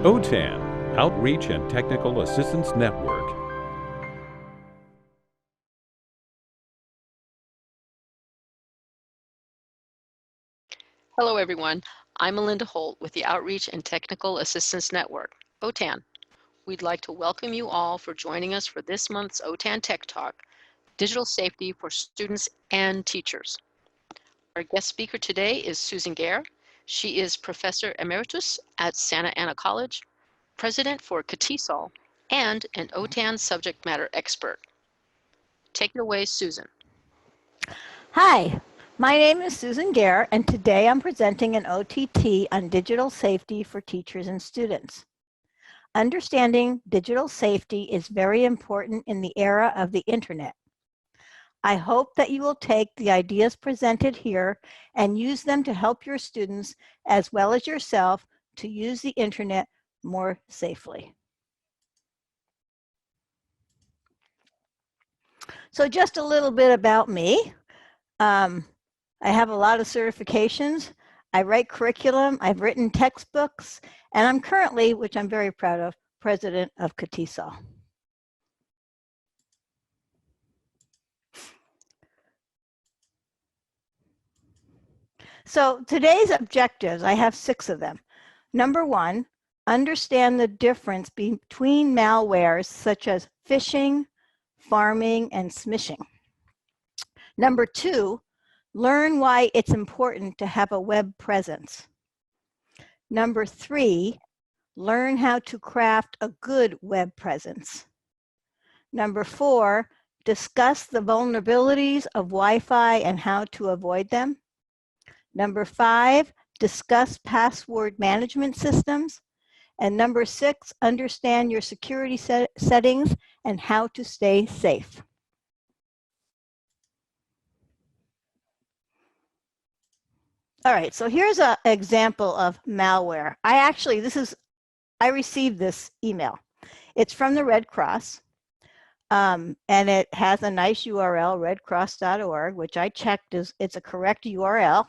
OTAN, Outreach and Technical Assistance Network. Hello everyone, I'm Melinda Holt with the Outreach and Technical Assistance Network, OTAN. We'd like to welcome you all for joining us for this month's OTAN Tech Talk, Digital Safety for Students and Teachers. Our guest speaker today is Susan Gaer. She is Professor Emeritus at Santa Ana College, President for CATESOL, and an OTAN subject matter expert. Take it away, Susan. Hi, my name is Susan Gaer, and today I'm presenting an OTT on digital safety for teachers and students. Understanding digital safety is very important in the era of the internet. I hope that you will take the ideas presented here and use them to help your students as well as yourself to use the internet more safely. So just a little bit about me. I have a lot of certifications. I write curriculum, I've written textbooks, and I'm currently, which I'm very proud of, president of CATESOL. So today's objectives, I have 6 of them. Number 1, understand the difference between malwares such as phishing, pharming, and smishing. Number 2, learn why it's important to have a web presence. Number 3, learn how to craft a good web presence. Number 4, discuss the vulnerabilities of Wi-Fi and how to avoid them. Number 5, discuss password management systems. And number 6, understand your security settings and how to stay safe. All right, so here's an example of malware. I received this email. It's from the Red Cross, and it has a nice URL, redcross.org, which I checked it's a correct URL.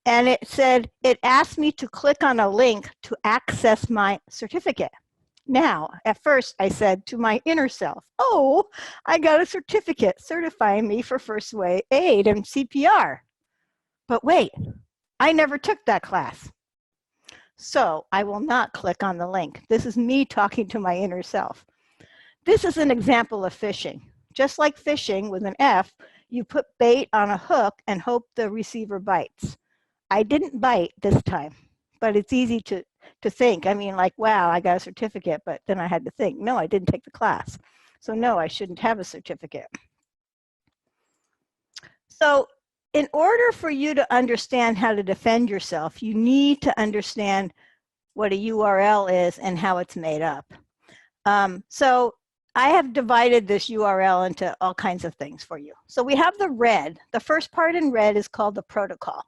And it said, it asked me to click on a link to access my certificate. Now, at first I said to my inner self, oh, I got a certificate certifying me for first aid and CPR. But wait, I never took that class. So I will not click on the link. This is me talking to my inner self. This is an example of phishing. Just like fishing with an F, you put bait on a hook and hope the receiver bites. I didn't bite this time, but it's easy to think. I mean, like, wow, I got a certificate, but then I had to think, no, I didn't take the class. So no, I shouldn't have a certificate. So in order for you to understand how to defend yourself, you need to understand what a URL is and how it's made up. So I have divided this URL into all kinds of things for you. So we have the red. The first part in red is called the protocol.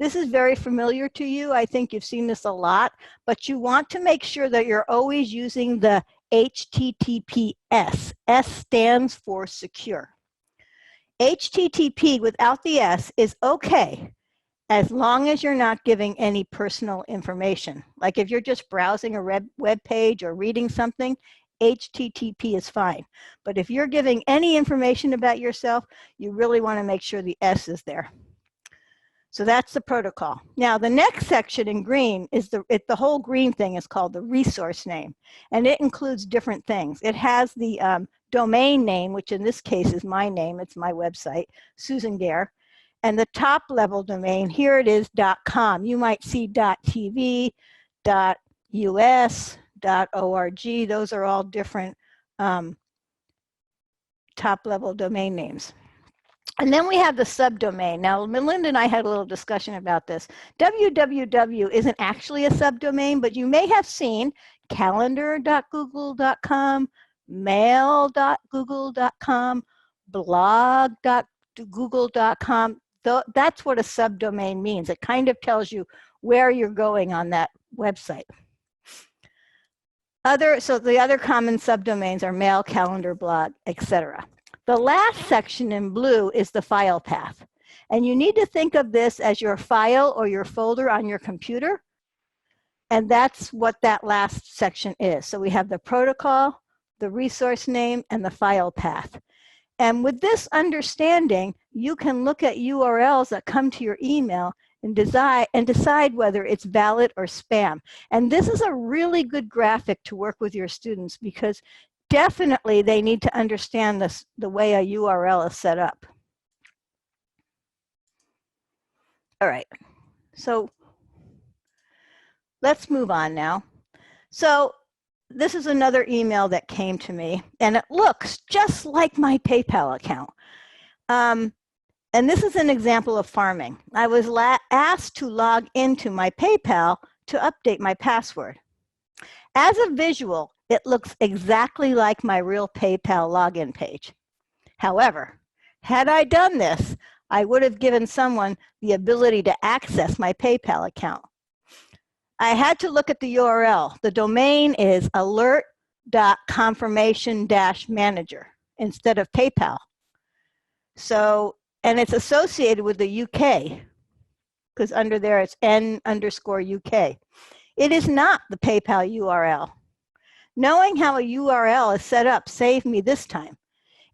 This is very familiar to you. I think you've seen this a lot, but you want to make sure that you're always using the HTTPS. S stands for secure. HTTP without the S is okay, as long as you're not giving any personal information. Like if you're just browsing a web page or reading something, HTTP is fine. But if you're giving any information about yourself, you really want to make sure the S is there. So that's the protocol. Now the next section in green is the whole green thing is called the resource name, and it includes different things. It has the domain name, which in this case is my name. It's my website, Susan Gaer. And the top level domain, here it is .com. You might see .tv, .us, .org. Those are all different top level domain names. And then we have the subdomain. Now, Melinda and I had a little discussion about this. www isn't actually a subdomain, but you may have seen calendar.google.com, mail.google.com, blog.google.com. That's what a subdomain means. It kind of tells you where you're going on that website. So the other common subdomains are mail, calendar, blog, etc. The last section in blue is the file path. And you need to think of this as your file or your folder on your computer. And that's what that last section is. So we have the protocol, the resource name, and the file path. And with this understanding, you can look at URLs that come to your email and decide whether it's valid or spam. And this is a really good graphic to work with your students, because definitely they need to understand this, the way a URL is set up. All right, so let's move on now. So this is another email that came to me, and it looks just like my PayPal account. And this is an example of pharming. I was asked to log into my PayPal to update my password. As a visual, it looks exactly like my real PayPal login page. However, had I done this, I would have given someone the ability to access my PayPal account. I had to look at the URL. The domain is alert.confirmation-manager instead of PayPal. So, and it's associated with the UK, because under there it's N_UK. It is not the PayPal URL. Knowing how a URL is set up saved me this time.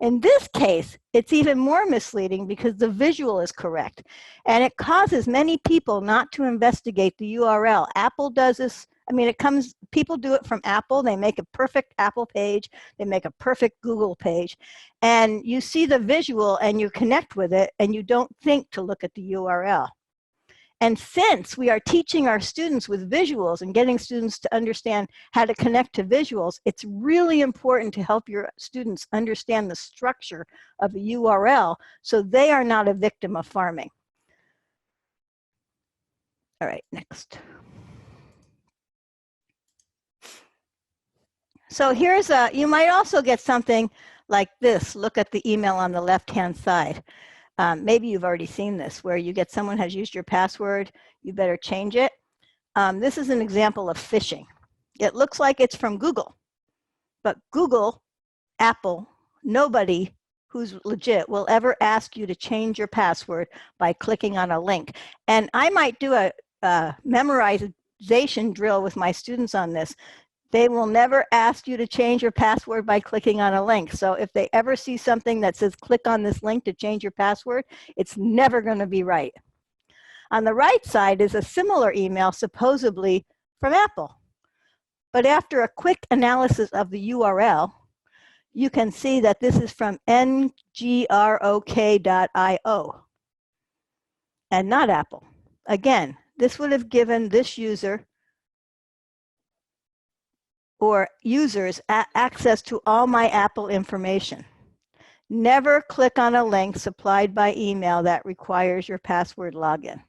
In this case, it's even more misleading because the visual is correct, and it causes many people not to investigate the URL. Apple does this. I mean, people do it from Apple. They make a perfect Apple page. They make a perfect Google page. And you see the visual and you connect with it, and you don't think to look at the URL. And since we are teaching our students with visuals and getting students to understand how to connect to visuals, it's really important to help your students understand the structure of a URL so they are not a victim of pharming. All right, next. So here's you might also get something like this. Look at the email on the left-hand side. Maybe you've already seen this, where you get someone has used your password, you better change it. This is an example of phishing. It looks like it's from Google, but Google, Apple, nobody who's legit will ever ask you to change your password by clicking on a link. And I might do a memorization drill with my students on this. They will never ask you to change your password by clicking on a link. So if they ever see something that says click on this link to change your password, it's never going to be right. On the right side is a similar email, supposedly from Apple. But after a quick analysis of the URL, you can see that this is from ngrok.io and not Apple. Again, this would have given this user or users access to all my Apple information. Never click on a link supplied by email that requires your password login.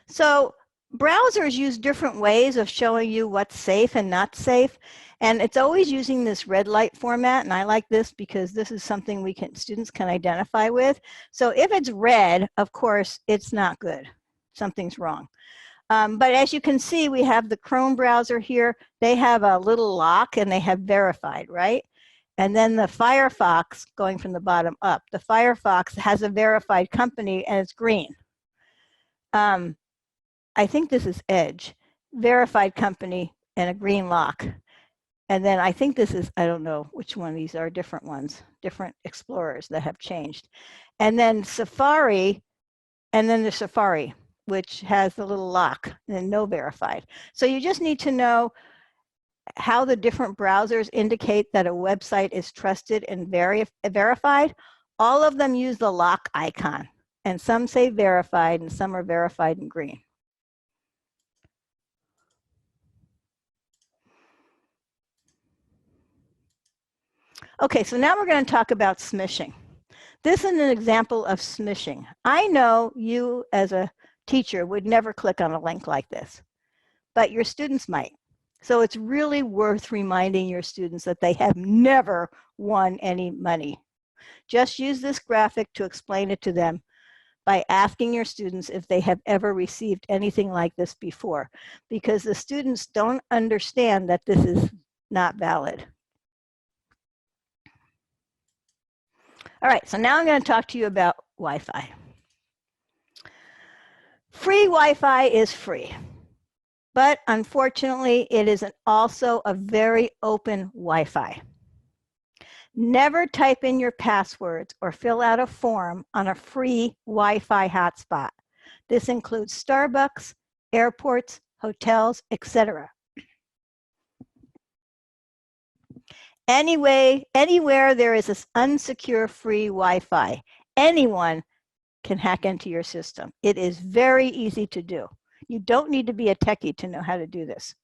So browsers use different ways of showing you what's safe and not safe. And it's always using this red light format. And I like this because this is something students can identify with. So if it's red, of course, it's not good. Something's wrong. But as you can see, we have the Chrome browser here. They have a little lock and they have verified, right? And then the Firefox, going from the bottom up, the Firefox has a verified company and it's green. I think this is Edge, verified company and a green lock. And then I think this is, I don't know which one of these are, different ones, different explorers that have changed. And then Safari, and then the Safari, which has the little lock and no verified. So you just need to know how the different browsers indicate that a website is trusted and verified. All of them use the lock icon, and some say verified and some are verified in green. Okay, so now we're going to talk about smishing. This is an example of smishing. I know you as a teacher would never click on a link like this, but your students might. So it's really worth reminding your students that they have never won any money. Just use this graphic to explain it to them by asking your students if they have ever received anything like this before, because the students don't understand that this is not valid. All right, so now I'm going to talk to you about Wi-Fi. Free Wi-Fi is free, but unfortunately, it is also a very open Wi-Fi. Never type in your passwords or fill out a form on a free Wi-Fi hotspot. This includes Starbucks, airports, hotels, etc. Anywhere there is this unsecure free Wi-Fi, anyone can hack into your system. It is very easy to do. You don't need to be a techie to know how to do this.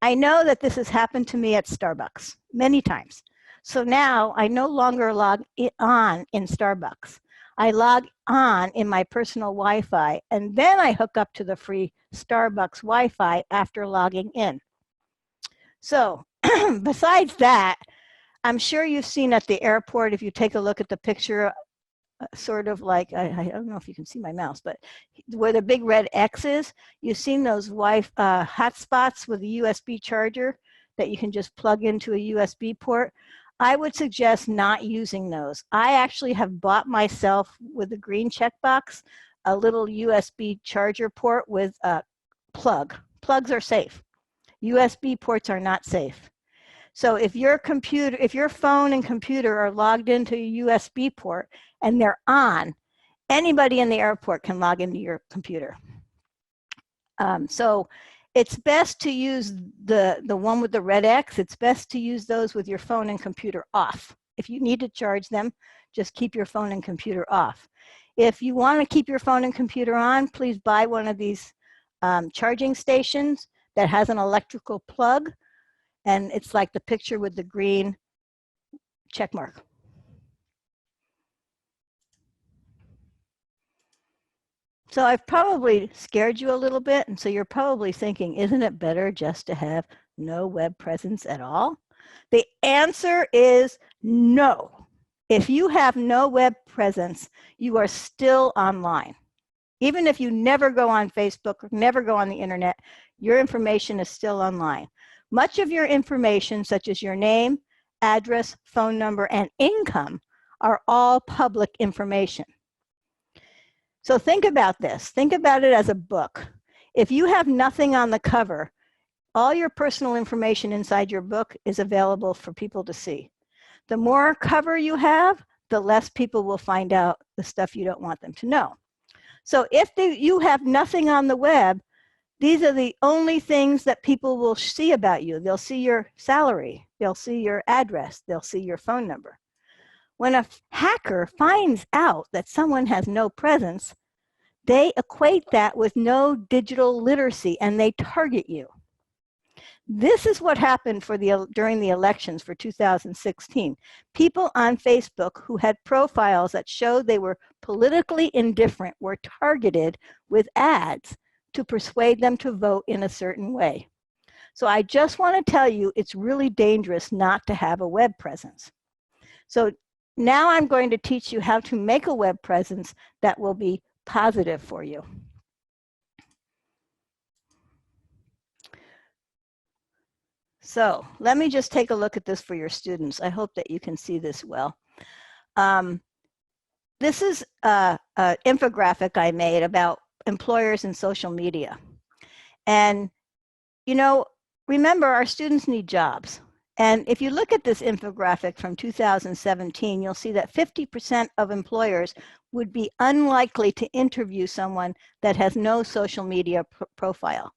I know that this has happened to me at Starbucks many times. So now I no longer log on in Starbucks. I log on in my personal Wi-Fi, and then I hook up to the free Starbucks Wi-Fi after logging in. So besides that, I'm sure you've seen at the airport, if you take a look at the picture, sort of like, I don't know if you can see my mouse, but where the big red X is, you've seen those hotspots with a USB charger that you can just plug into a USB port. I would suggest not using those. I actually have bought myself, with the green checkbox, a little USB charger port with a plug. Plugs are safe. USB ports are not safe. So if your phone and computer are logged into a USB port and they're on, anybody in the airport can log into your computer. So it's best to use the one with the red X. It's best to use those with your phone and computer off. If you need to charge them, just keep your phone and computer off. If you want to keep your phone and computer on, please buy one of these charging stations that has an electrical plug, and it's like the picture with the green check mark. So I've probably scared you a little bit, and so you're probably thinking, isn't it better just to have no web presence at all? The answer is no. If you have no web presence, you are still online. Even if you never go on Facebook or never go on the internet, your information is still online. Much of your information, such as your name, address, phone number, and income, are all public information. So think about this. Think about it as a book. If you have nothing on the cover, all your personal information inside your book is available for people to see. The more cover you have, the less people will find out the stuff you don't want them to know. So if you have nothing on the web, these are the only things that people will see about you. They'll see your salary, they'll see your address, they'll see your phone number. When a hacker finds out that someone has no presence, they equate that with no digital literacy and they target you. This is what happened during the elections for 2016. People on Facebook who had profiles that showed they were politically indifferent were targeted with ads to persuade them to vote in a certain way. So I just want to tell you, it's really dangerous not to have a web presence. So now I'm going to teach you how to make a web presence that will be positive for you. So let me just take a look at this for your students. I hope that you can see this well. This is an infographic I made about employers and social media. And, you know, remember, our students need jobs. And if you look at this infographic from 2017, you'll see that 50% of employers would be unlikely to interview someone that has no social media profile.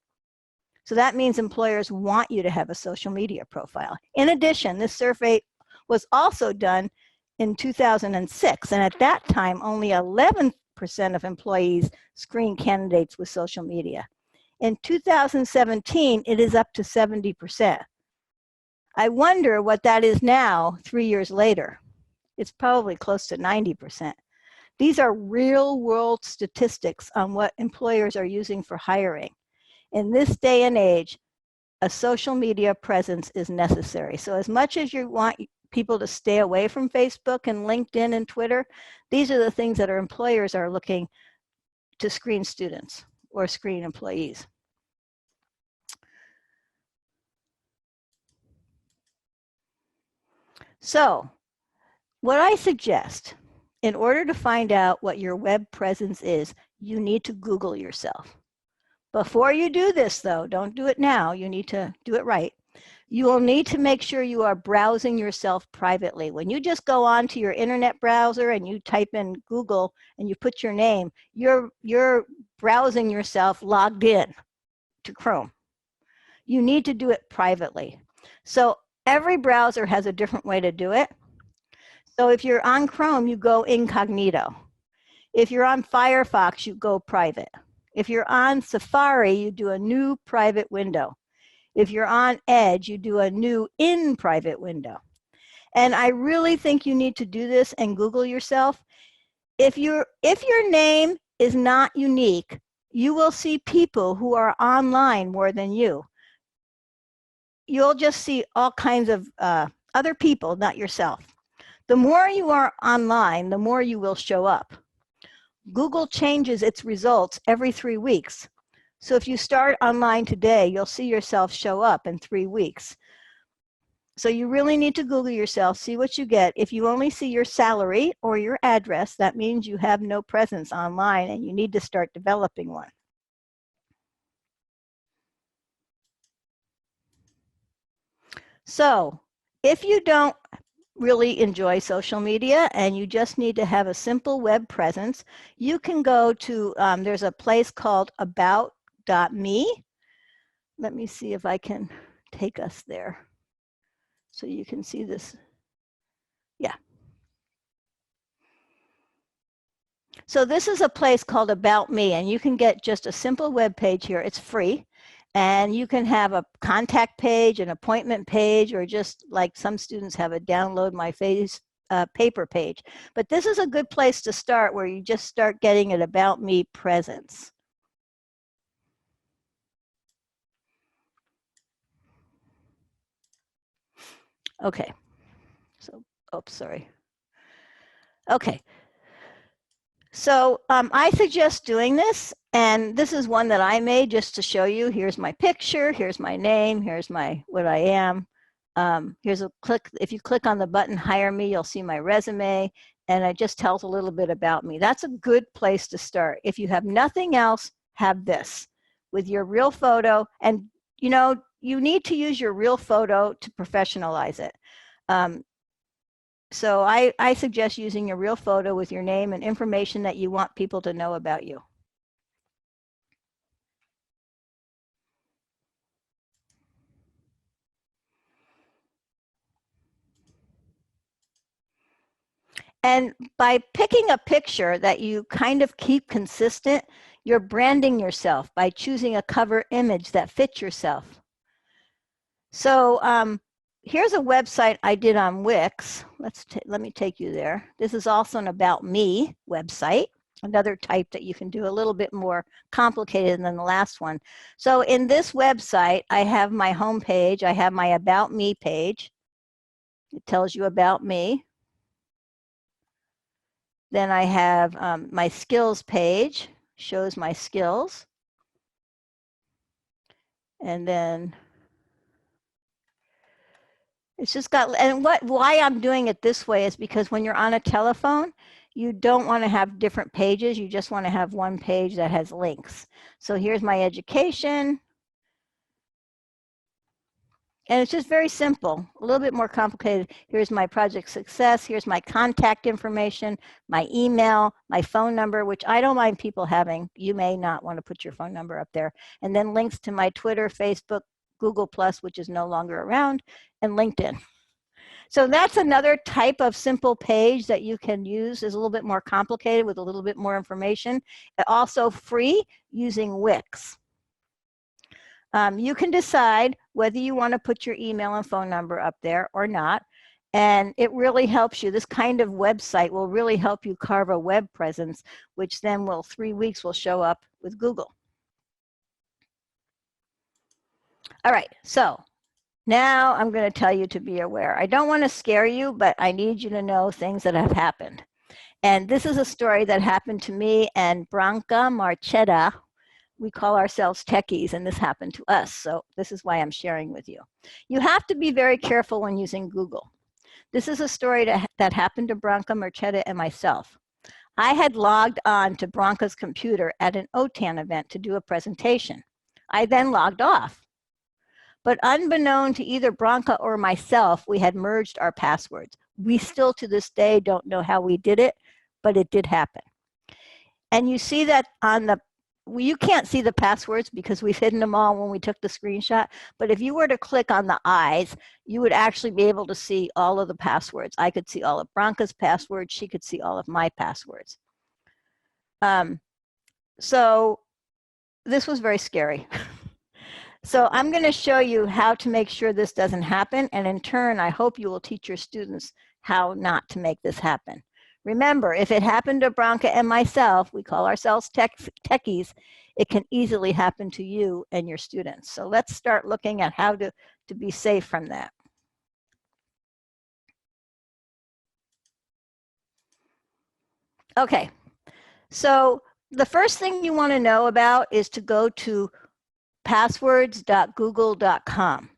So that means employers want you to have a social media profile. In addition, this survey was also done in 2006, and at that time, only 11% of employees screened candidates with social media. In 2017, it is up to 70%. I wonder what that is now, 3 years later. It's probably close to 90%. These are real-world statistics on what employers are using for hiring. In this day and age, a social media presence is necessary. So as much as you want people to stay away from Facebook and LinkedIn and Twitter, these are the things that our employers are looking to screen students or screen employees. So what I suggest in order to find out what your web presence is, you need to Google yourself. Before you do this, though, don't do it now. You need to do it right. You will need to make sure you are browsing yourself privately. When you just go on to your internet browser and you type in Google and you put your name, you're browsing yourself logged in to Chrome. You need to do it privately. So every browser has a different way to do it. So if you're on Chrome, you go incognito. If you're on Firefox, you go private. If you're on Safari, you do a new private window. If you're on Edge, you do a new in private window. And I really think you need to do this and Google yourself. If your name is not unique, you will see people who are online more than you. You'll just see all kinds of other people, not yourself. The more you are online, the more you will show up. Google changes its results every 3 weeks. So if you start online today, you'll see yourself show up in 3 weeks. So you really need to Google yourself, see what you get. If you only see your salary or your address, that means you have no presence online and you need to start developing one. So if you don't really enjoy social media and you just need to have a simple web presence, you can go to, there's a place called about.me. Let me see if I can take us there so you can see this. Yeah. So this is a place called About Me, and you can get just a simple web page here. It's free. And you can have a contact page, an appointment page, or just like some students have a download my face paper page. But this is a good place to start where you just start getting an About Me presence. Okay, so, oops, sorry. Okay, so I suggest doing this, and this is one that I made just to show you. Here's my picture, here's my name, here's my what I am. Here's a click. If you click on the button Hire Me, you'll see my resume, and it just tells a little bit about me. That's a good place to start. If you have nothing else, have this with your real photo, and you know, you need to use your real photo to professionalize it. So I suggest using your real photo with your name and information that you want people to know about you. And by picking a picture that you kind of keep consistent, you're branding yourself by choosing a cover image that fits yourself. So here's a website I did on Wix. Let me take you there. This is also an About Me website, another type that you can do a little bit more complicated than the last one. So in this website, I have my home page. I have my About Me page. It tells you about me. Then I have my skills page, shows my skills. And then it's just got, and why I'm doing it this way is because when you're on a telephone, you don't want to have different pages. You just want to have one page that has links. So here's my education. And it's just very simple, a little bit more complicated. Here's my project success. Here's my contact information, my email, my phone number, which I don't mind people having. You may not want to put your phone number up there. And then links to my Twitter, Facebook, Google+, which is no longer around, and LinkedIn. So that's another type of simple page that you can use. It's a little bit more complicated with a little bit more information. Also free using Wix. You can decide whether you want to put your email and phone number up there or not. And it really helps you. This kind of website will really help you carve a web presence, which then 3 weeks will show up with Google. All right, so now I'm going to tell you to be aware. I don't want to scare you, but I need you to know things that have happened. And this is a story that happened to me and Branca Marchetta. We call ourselves techies, and this happened to us. So this is why I'm sharing with you. You have to be very careful when using Google. This is a story that happened to Branca, Marchetta, and myself. I had logged on to Branca's computer at an OTAN event to do a presentation. I then logged off. But unbeknown to either Branca or myself, we had merged our passwords. We still to this day don't know how we did it, but it did happen. And you see that on the, you can't see the passwords because we've hidden them all when we took the screenshot, but if you were to click on the eyes, you would actually be able to see all of the passwords. I could see all of Branca's passwords, she could see all of my passwords. So this was very scary. So I'm going to show you how to make sure this doesn't happen, and in turn, I hope you will teach your students how not to make this happen. Remember, if it happened to Branca and myself, we call ourselves techies, it can easily happen to you and your students. So let's start looking at how to be safe from that. Okay, so the first thing you want to know about is to go to passwords.google.com.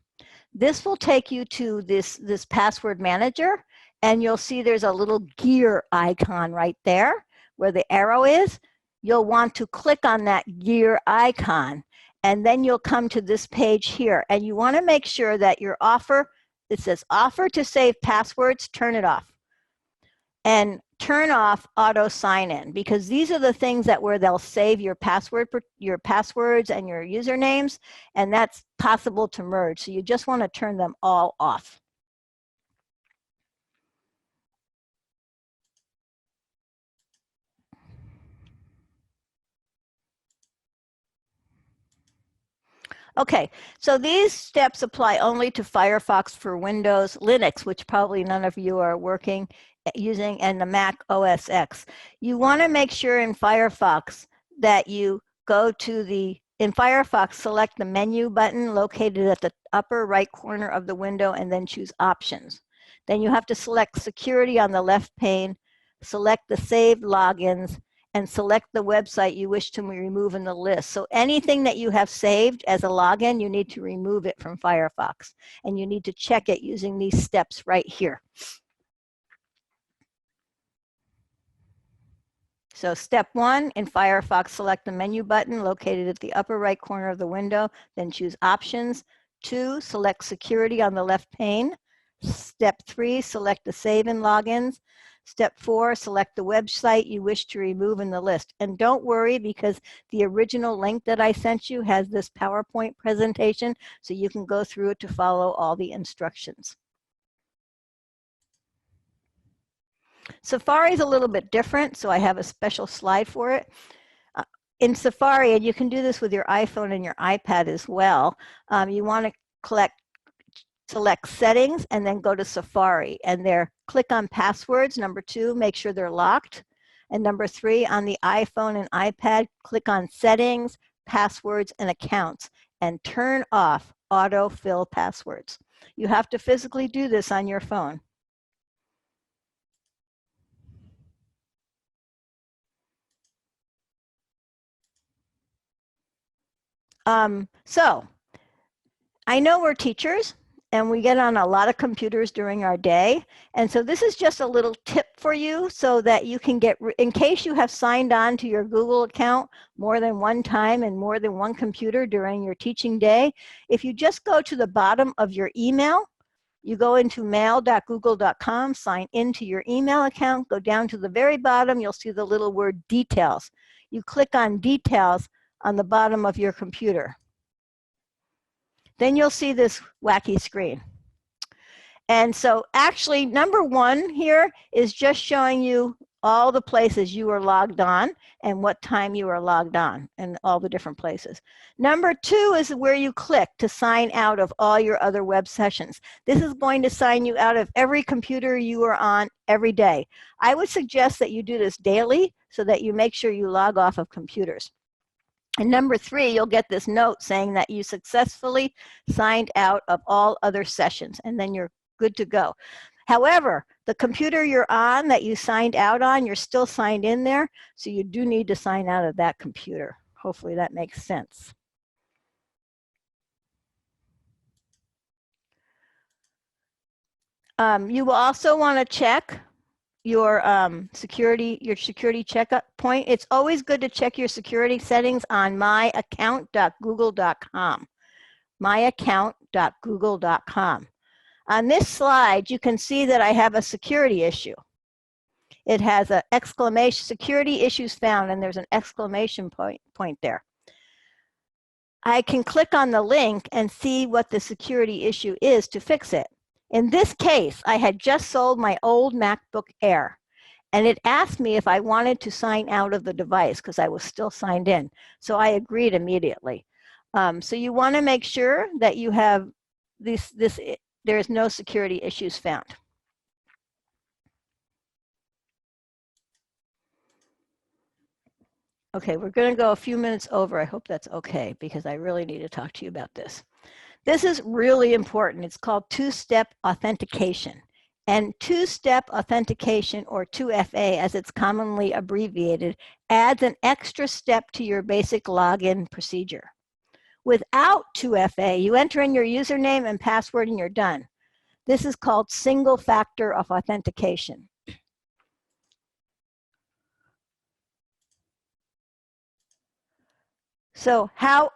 This will take you to this password manager, and you'll see there's a little gear icon right there where the arrow is. You'll want to click on that gear icon, and then you'll come to this page here, and you want to make sure that your offer, it says offer to save passwords, turn it off. And turn off auto sign in, because these are the things that where they'll save your passwords and your usernames, and that's possible to merge. So you just want to turn them all off. Okay, so these steps apply only to Firefox for Windows, Linux, which probably none of you are working using, and the Mac OS X. You want to make sure in Firefox that you go to in Firefox, select the menu button located at the upper right corner of the window and then choose Options. Then you have to select Security on the left pane, select the saved logins, and select the website you wish to remove in the list. So anything that you have saved as a login, you need to remove it from Firefox. And you need to check it using these steps right here. So step 1, in Firefox, select the menu button located at the upper right corner of the window, then choose Options. 2, select Security on the left pane. Step 3, select the Save and Logins. Step 4, select the website you wish to remove in the list. And don't worry, because the original link that I sent you has this PowerPoint presentation, so you can go through it to follow all the instructions. Safari is a little bit different, so I have a special slide for it. In Safari, and you can do this with your iPhone and your iPad as well, you want to select Settings and then go to Safari, and there click on Passwords. Number 2, make sure they're locked. And number 3, on the iPhone and iPad, click on Settings, Passwords, and Accounts, and turn off Autofill Passwords. You have to physically do this on your phone. So I know we're teachers and we get on a lot of computers during our day. And so this is just a little tip for you so that you can get, in case you have signed on to your Google account more than one time and more than one computer during your teaching day, if you just go to the bottom of your email, you go into mail.google.com, sign into your email account, go down to the very bottom, you'll see the little word Details. You click on Details on the bottom of your computer. Then you'll see this wacky screen. And so actually, number 1 here is just showing you all the places you are logged on and what time you are logged on and all the different places. Number 2 is where you click to sign out of all your other web sessions. This is going to sign you out of every computer you are on every day. I would suggest that you do this daily so that you make sure you log off of computers. And number 3, you'll get this note saying that you successfully signed out of all other sessions, and then you're good to go. However, the computer you're on that you signed out on, you're still signed in there, so you do need to sign out of that computer. Hopefully that makes sense. You will also want to check your security checkup point. It's always good to check your security settings on myaccount.google.com. myaccount.google.com. On this slide, you can see that I have a security issue. It has an exclamation, security issues found, and there's an exclamation point there. I can click on the link and see what the security issue is to fix it. In this case, I had just sold my old MacBook Air, and it asked me if I wanted to sign out of the device because I was still signed in. So I agreed immediately. So you want to make sure that you have there's no security issues found. Okay, we're going to go a few minutes over. I hope that's okay because I really need to talk to you about this. This is really important. It's called two-step authentication. And two-step authentication, or 2FA as it's commonly abbreviated, adds an extra step to your basic login procedure. Without 2FA, you enter in your username and password and you're done. This is called single factor of authentication. So how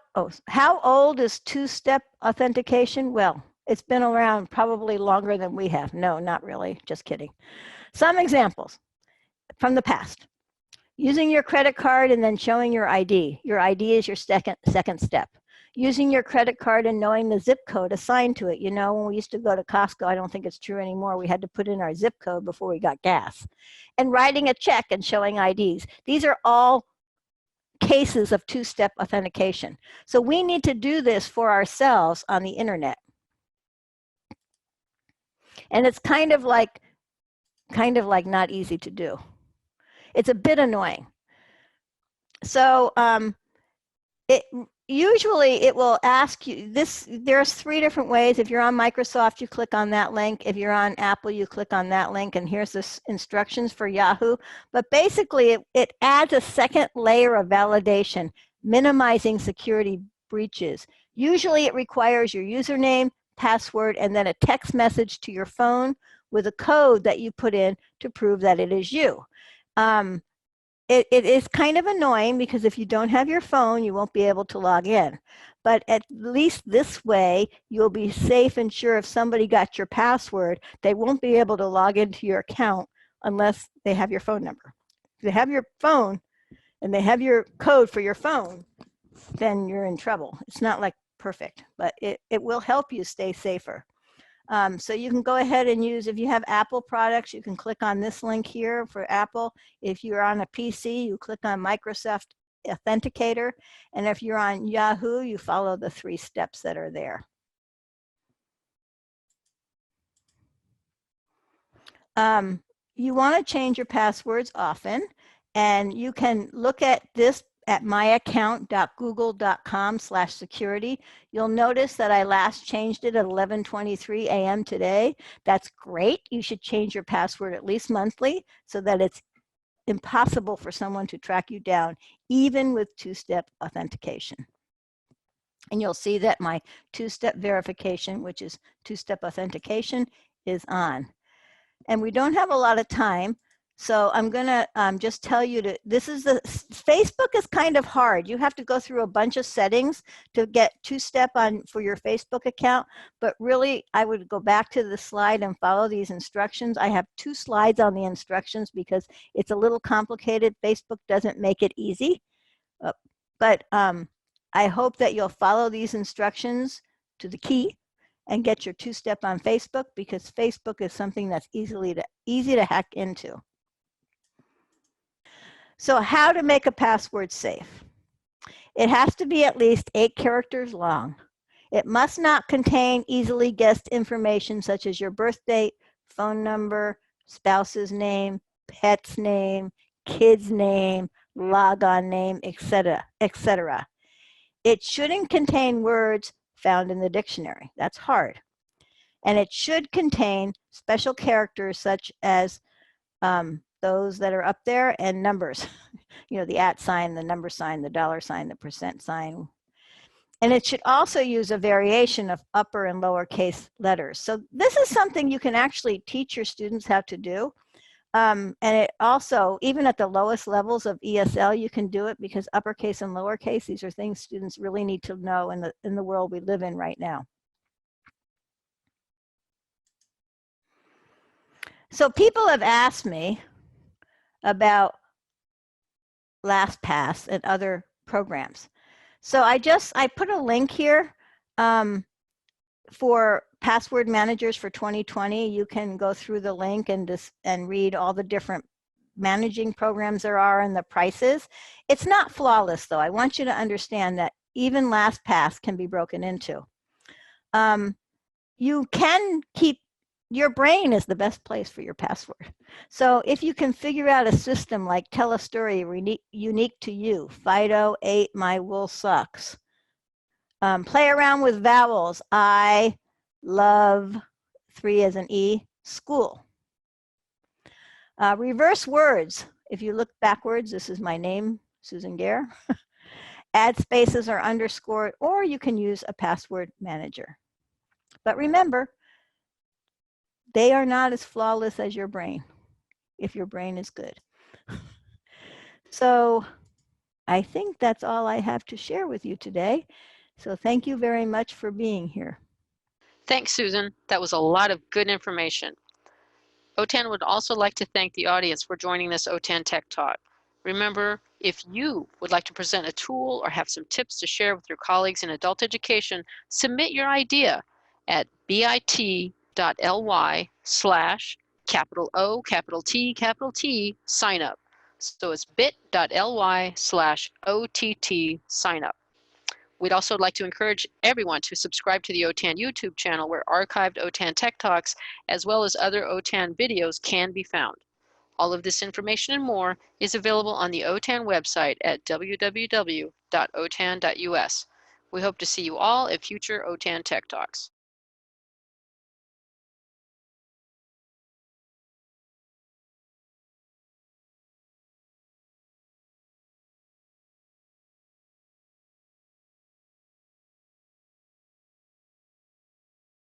old is two-step authentication? Well, it's been around probably longer than we have. No, not really, just kidding. Some examples from the past. Using your credit card and then showing your ID. Your ID is your second step. Using your credit card and knowing the zip code assigned to it. You know, when we used to go to Costco, I don't think it's true anymore, we had to put in our zip code before we got gas. And writing a check and showing IDs. These are all cases of two-step authentication. So we need to do this for ourselves on the internet. And it's kind of like not easy to do. It's a bit annoying. So usually it will ask you this. There's 3 different ways. If you're on Microsoft, you click on that link. If you're on Apple, you click on that link, and here's the instructions for Yahoo. But basically it adds a second layer of validation, minimizing security breaches. Usually it requires your username, password, and then a text message to your phone with a code that you put in to prove that it is you. It is kind of annoying because if you don't have your phone, you won't be able to log in. But at least this way, you'll be safe and sure if somebody got your password, they won't be able to log into your account unless they have your phone number. If they have your phone and they have your code for your phone, then you're in trouble. It's not like perfect, but it will help you stay safer. So you can go ahead and use, if you have Apple products, you can click on this link here for Apple. If you're on a PC, you click on Microsoft Authenticator. And if you're on Yahoo, you follow the 3 steps that are there. You want to change your passwords often. And you can look at this at myaccount.google.com/security. You'll notice that I last changed it at 11:23 a.m. today. That's great. You should change your password at least monthly so that it's impossible for someone to track you down, even with 2-step authentication. And you'll see that my 2-step verification, which is 2-step authentication, is on. And we don't have a lot of time. So I'm going to just tell you Facebook is kind of hard. You have to go through a bunch of settings to get 2-step on for your Facebook account. But really, I would go back to the slide and follow these instructions. I have 2 slides on the instructions because it's a little complicated. Facebook doesn't make it easy. But I hope that you'll follow these instructions to the key and get your 2-step on Facebook, because Facebook is something that's easy to hack into. So how to make a password safe? It has to be at least 8 characters long. It must not contain easily guessed information such as your birth date, phone number, spouse's name, pet's name, kid's name, logon name, etc., etc. It shouldn't contain words found in the dictionary. That's hard. And it should contain special characters such as those that are up there, and numbers. You know, the @ sign, the number sign, the $ sign, the % sign. And it should also use a variation of upper and lowercase letters. So this is something you can actually teach your students how to do. And it also, even at the lowest levels of ESL, you can do it because uppercase and lowercase, these are things students really need to know in the world we live in right now. So people have asked me about LastPass and other programs. So I put a link here for password managers for 2020. You can go through the link and read all the different managing programs there are and the prices. It's not flawless though. I want you to understand that even LastPass can be broken into. You can keep, your brain is the best place for your password. So if you can figure out a system like tell a story unique to you, Fido ate my wool socks. Play around with vowels. I love, 3 as an E, school. Reverse words. If you look backwards, this is my name, Susan Gaer. Add spaces or underscore, or you can use a password manager. But remember, they are not as flawless as your brain, if your brain is good. So I think that's all I have to share with you today. So thank you very much for being here. Thanks, Susan. That was a lot of good information. OTAN would also like to thank the audience for joining this OTAN Tech Talk. Remember, if you would like to present a tool or have some tips to share with your colleagues in adult education, submit your idea at bit.ly/O T sign up. So it's bit.ly/OTT sign up. We'd also like to encourage everyone to subscribe to the OTAN YouTube channel where archived OTAN Tech Talks as well as other OTAN videos can be found. All of this information and more is available on the OTAN website at www.otan.us. We hope to see you all at future OTAN Tech Talks.